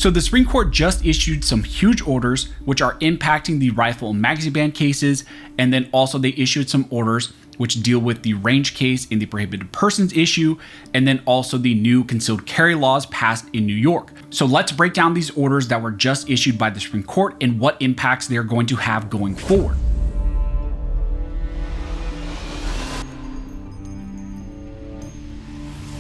So the Supreme Court just issued some huge orders which are impacting the rifle and magazine ban cases, and then also they issued some orders which deal with the range case and the prohibited persons issue, and then also the new concealed carry laws passed in New York. So let's break down these orders that were just issued by the Supreme Court and what impacts they're going to have going forward.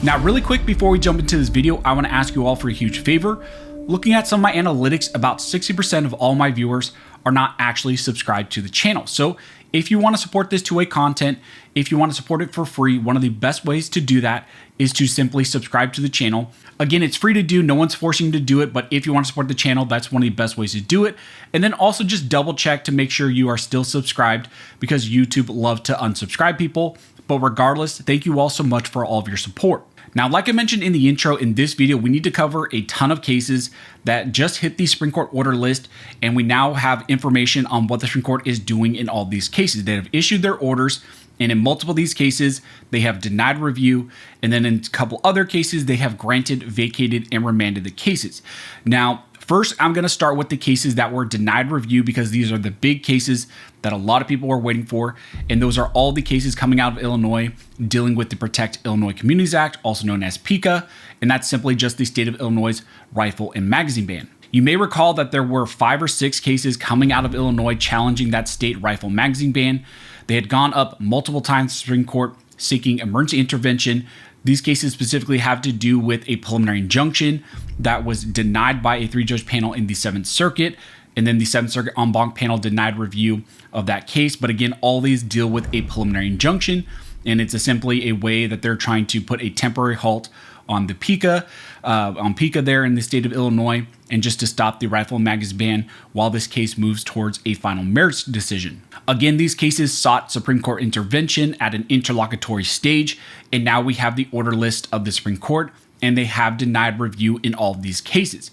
Now, really quick before we jump into this video, I want to ask you all for a huge favor. Looking at some of my analytics, about 60% of all my viewers are not actually subscribed to the channel. So if you want to support this two-way content, if you want to support it for free, one of the best ways to do that is to simply subscribe to the channel. Again, it's free to do, no one's forcing you to do it, but if you want to support the channel, that's one of the best ways to do it. And then also just double check to make sure you are still subscribed, because YouTube loves to unsubscribe people. But regardless, thank you all so much for all of your support. Now, like I mentioned in the intro, in this video, we need to cover a ton of cases that just hit the Supreme Court order list, and we now have information on what the Supreme Court is doing in all these cases. They have issued their orders, and in multiple of these cases, they have denied review, and then in a couple other cases, they have granted, vacated, and remanded the cases. Now, first, I'm going to start with the cases that were denied review, because these are the big cases that a lot of people are waiting for. And those are all the cases coming out of Illinois dealing with the Protect Illinois Communities Act, also known as PICA. And that's simply just the state of Illinois' rifle and magazine ban. You may recall that there were 5 or 6 cases coming out of Illinois challenging that state rifle magazine ban. They had gone up multiple times to the Supreme Court seeking emergency intervention. These cases specifically have to do with a preliminary injunction that was denied by a 3-judge panel in the 7th Circuit. And then the 7th Circuit en banc panel denied review of that case. But again, all these deal with a preliminary injunction, and it's simply a way that they're trying to put a temporary halt on the PICA, there in the state of Illinois, and just to stop the rifle and magazine ban while this case moves towards a final merits decision. Again, these cases sought Supreme Court intervention at an interlocutory stage, and now we have the order list of the Supreme Court, and they have denied review in all of these cases.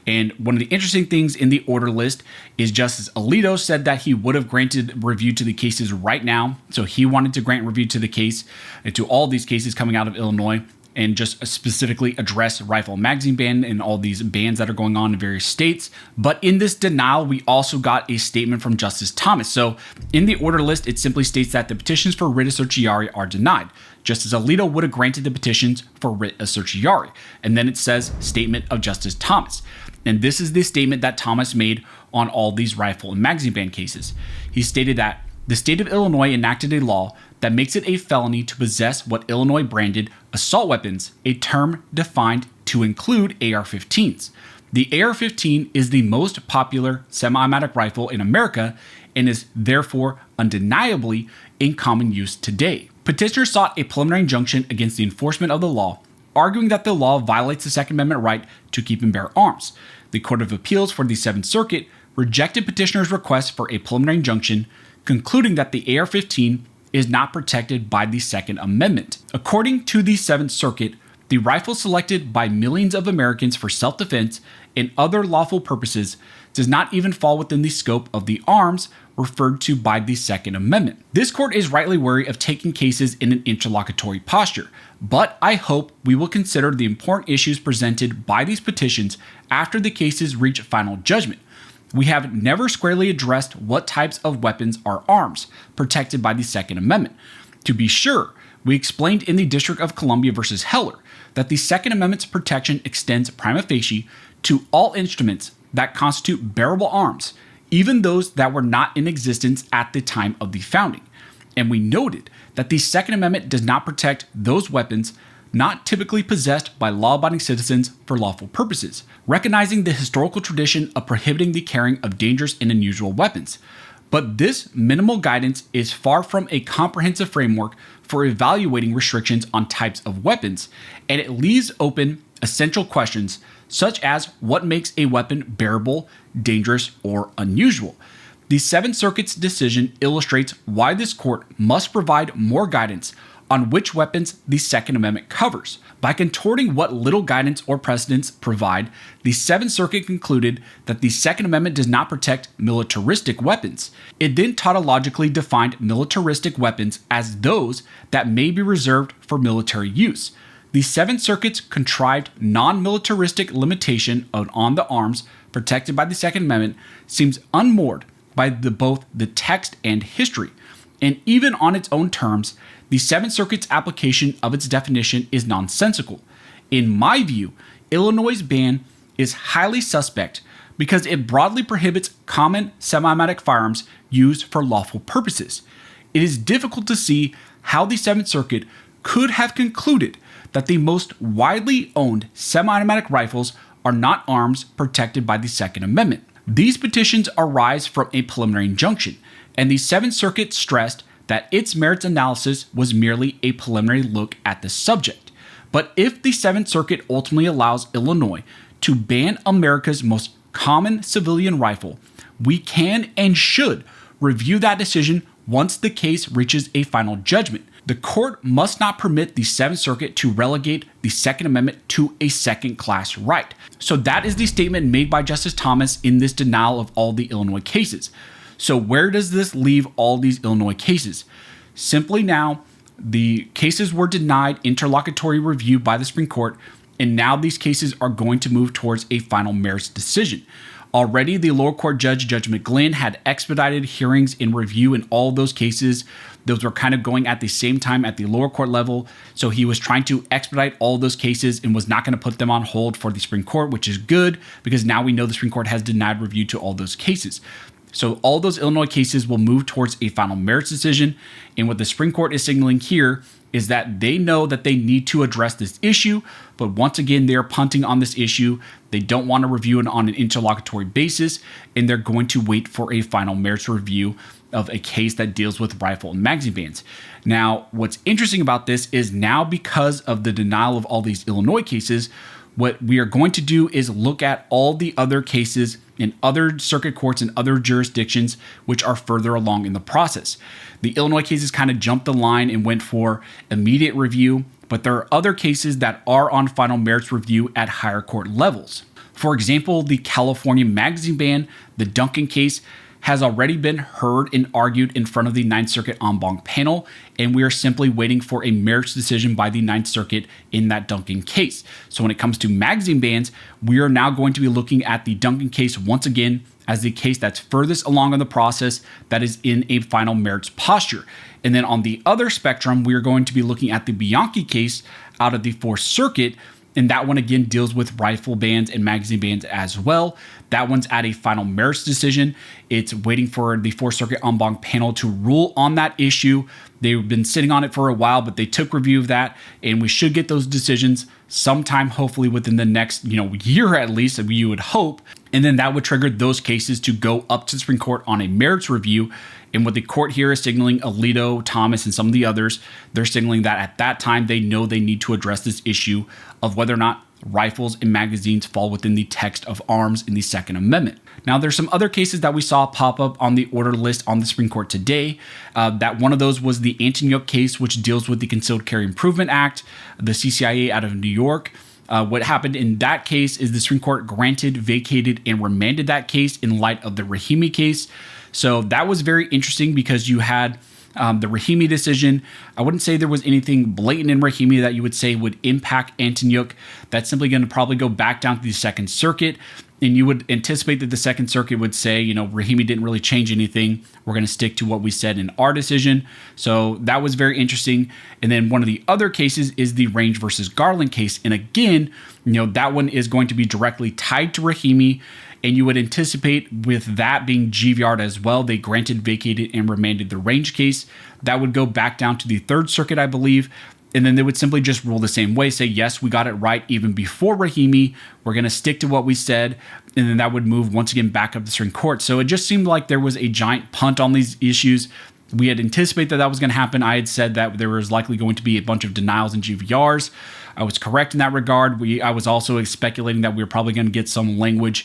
And one of the interesting things in the order list is Justice Alito said that he would have granted review to the cases right now. So he wanted to grant review to the case, to all these cases coming out of Illinois, and just specifically address rifle and magazine ban and all these bans that are going on in various states. But in this denial, we also got a statement from Justice Thomas. So in the order list, it simply states that the petitions for writ of certiorari are denied. Justice Alito would have granted the petitions for writ of certiorari. And then it says statement of Justice Thomas. And this is the statement that Thomas made on all these rifle and magazine ban cases. He stated that the state of Illinois enacted a law that makes it a felony to possess what Illinois branded assault weapons, a term defined to include AR-15s. The AR-15 is the most popular semi-automatic rifle in America and is therefore undeniably in common use today. Petitioners sought a preliminary injunction against the enforcement of the law, arguing that the law violates the Second Amendment right to keep and bear arms. The Court of Appeals for the 7th Circuit rejected petitioners' request for a preliminary injunction, concluding that the AR-15 is not protected by the Second Amendment. According to the 7th Circuit, the rifle selected by millions of Americans for self-defense and other lawful purposes does not even fall within the scope of the arms referred to by the Second Amendment. This court is rightly wary of taking cases in an interlocutory posture, but I hope we will consider the important issues presented by these petitions after the cases reach final judgment. We have never squarely addressed what types of weapons are arms protected by the Second Amendment. To be sure, we explained in the District of Columbia versus Heller that the Second Amendment's protection extends prima facie to all instruments that constitute bearable arms, even those that were not in existence at the time of the founding. And we noted that the Second Amendment does not protect those weapons not typically possessed by law-abiding citizens for lawful purposes, recognizing the historical tradition of prohibiting the carrying of dangerous and unusual weapons. But this minimal guidance is far from a comprehensive framework for evaluating restrictions on types of weapons, and it leaves open essential questions such as what makes a weapon bearable, dangerous, or unusual. The 7th Circuit's decision illustrates why this court must provide more guidance on which weapons the Second Amendment covers. By contorting what little guidance or precedents provide, the 7th Circuit concluded that the Second Amendment does not protect militaristic weapons. It then tautologically defined militaristic weapons as those that may be reserved for military use. The Seventh Circuit's contrived non-militaristic limitation on the arms protected by the Second Amendment seems unmoored by both the text and history, and even on its own terms, the Seventh Circuit's application of its definition is nonsensical. In my view, Illinois' ban is highly suspect because it broadly prohibits common semi-automatic firearms used for lawful purposes. It is difficult to see how the Seventh Circuit could have concluded that the most widely owned semi-automatic rifles are not arms protected by the Second Amendment. These petitions arise from a preliminary injunction, and the Seventh Circuit stressed that its merits analysis was merely a preliminary look at the subject. But if the Seventh Circuit ultimately allows Illinois to ban America's most common civilian rifle, we can and should review that decision once the case reaches a final judgment. The court must not permit the Seventh Circuit to relegate the Second Amendment to a second-class right. So that is the statement made by Justice Thomas in this denial of all the Illinois cases. So where does this leave all these Illinois cases? Simply now, the cases were denied interlocutory review by the Supreme Court, and now these cases are going to move towards a final merits decision. Already, the lower court judge, Judge McGlynn, had expedited hearings in review in all of those cases. Those were kind of going at the same time at the lower court level. So he was trying to expedite all those cases and was not going to put them on hold for the Supreme Court, which is good because now we know the Supreme Court has denied review to all those cases. So all those Illinois cases will move towards a final merits decision. And what the Supreme Court is signaling here is that they know that they need to address this issue, but once again, they're punting on this issue. They don't want to review it on an interlocutory basis, and they're going to wait for a final merits review of a case that deals with rifle and magazine bans. Now, what's interesting about this is now because of the denial of all these Illinois cases, what we are going to do is look at all the other cases in other circuit courts and other jurisdictions which are further along in the process. The Illinois cases kind of jumped the line and went for immediate review, but there are other cases that are on final merits review at higher court levels. For example, the California magazine ban, the Duncan case, has already been heard and argued in front of the Ninth Circuit en banc panel, and we are simply waiting for a merits decision by the Ninth Circuit in that Duncan case. So when it comes to magazine bans, we are now going to be looking at the Duncan case once again as the case that's furthest along in the process that is in a final merits posture. And then on the other spectrum, we are going to be looking at the Bianchi case out of the Fourth Circuit, and that one again deals with rifle bans and magazine bans as well. That one's at a final merits decision. It's waiting for the Fourth Circuit en banc panel to rule on that issue. They've been sitting on it for a while, but they took review of that, and we should get those decisions sometime, hopefully within the next year at least, you would hope. And then that would trigger those cases to go up to the Supreme Court on a merits review. And what the court here is signaling, Alito, Thomas, and some of the others, they're signaling that at that time they know they need to address this issue of whether or not rifles and magazines fall within the text of arms in the Second Amendment. Now, there's some other cases that we saw pop up on the order list on the Supreme Court today. That one of those was the Antonyuk case, which deals with the Concealed Carry Improvement Act, the CCIA out of New York. What happened in that case is the Supreme Court granted, vacated, and remanded that case in light of the Rahimi case. So that was very interesting because you had the Rahimi decision. I wouldn't say there was anything blatant in Rahimi that you would say would impact Antonyuk. That's simply going to probably go back down to the Second Circuit. And you would anticipate that the Second Circuit would say, Rahimi didn't really change anything. We're going to stick to what we said in our decision. So that was very interesting. And then one of the other cases is the Range versus Garland case. And again, that one is going to be directly tied to Rahimi. And you would anticipate with that being GVR'd as well. They granted, vacated, and remanded the Range case. That would go back down to the Third Circuit, I believe. And then they would simply just rule the same way, say, yes, we got it right even before Rahimi. We're going to stick to what we said. And then that would move once again back up the Supreme Court. So it just seemed like there was a giant punt on these issues. We had anticipated that was going to happen. I had said that there was likely going to be a bunch of denials and GVRs. I was correct in that regard. I was also speculating that we were probably going to get some language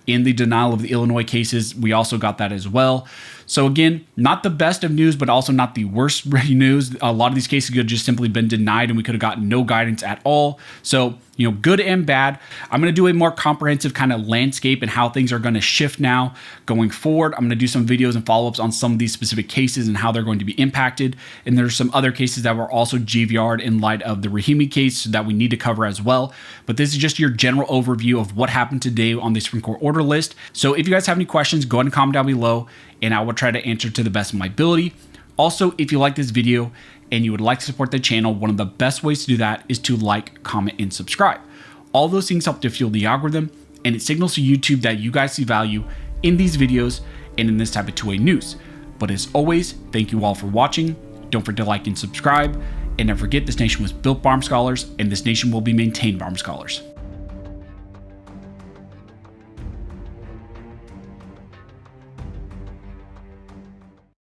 in the denial of the Illinois cases. We also got that as well. So again, not the best of news, but also not the worst news. A lot of these cases could have just simply been denied and we could have gotten no guidance at all. So, good and bad. I'm going to do a more comprehensive kind of landscape and how things are going to shift now going forward. I'm going to do some videos and follow-ups on some of these specific cases and how they're going to be impacted. And there's some other cases that were also GVR'd in light of the Rahimi case that we need to cover as well. But this is just your general overview of what happened today on the Supreme Court order list. So if you guys have any questions, go ahead and comment down below and I will try to answer to the best of my ability. Also, if you like this video and you would like to support the channel, one of the best ways to do that is to like, comment, and subscribe. All those things help to fuel the algorithm, and it signals to YouTube that you guys see value in these videos and in this type of two-way news. But as always, thank you all for watching. Don't forget to like and subscribe. And never forget, this nation was built by armed scholars, and this nation will be maintained by armed scholars.